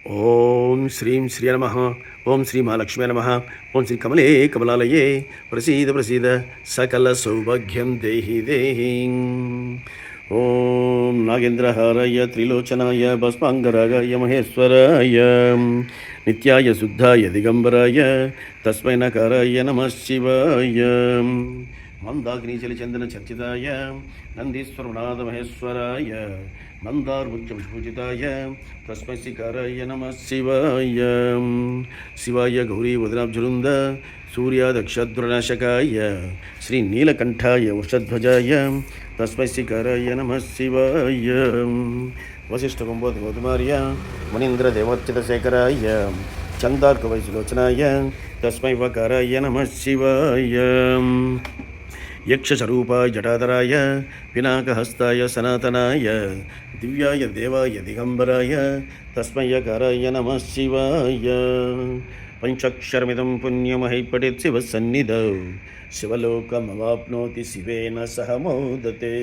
ఓం శ్రీం శ్రీ నమ. ఓం శ్రీ మహాలక్ష్మీ నమ. ఓం శ్రీ కమలే కమలాలయే ప్రసీద ప్రసీద సకల సౌభాగ్యం దేహి దేహి. ఓం నాగేంద్రహారాయ త్రిలోచనాయ భస్మాంగరాగాయ మహేశ్వరాయ నిత్యాయ శుద్ధాయ దిగంబరాయ తస్మై నకారాయ నమః శివాయ. మందాగ్నిచలిచందన చర్చితాయ నందీశ్వరనాథ మహేశ్వరాయ మందార్ముఖ్యపూజితాయ తస్మై శ్రీకారాయ నమః శివాయ. శివాయ గౌరీ వదనాబ్జరుంద సూర్యాదక్షద్రునాశకాయ శ్రీ నీలకంఠాయ వృషధ్వజాయ తస్మై శ్రీకారాయ నమః శివాయ. వశిష్ఠ కుంభోధ గౌతమార్య మునీంద్ర దేవోచితశేఖరాయ చందార్కవైసులోచనాయ తస్మై వకారాయ నమః శివాయ. యక్షస్వరూపాయ జటాధరాయ పినాకహస్తాయ సనాతనాయ దివ్యాయ దేవాయ దిగంబరాయ తస్మై యకారాయ నమః శివాయ. పంచాక్షరమిదం పుణ్యమహై పఠేత్ శివసన్నిధౌ శివలోకమవాప్నోతి శివేన సహ మోదతే.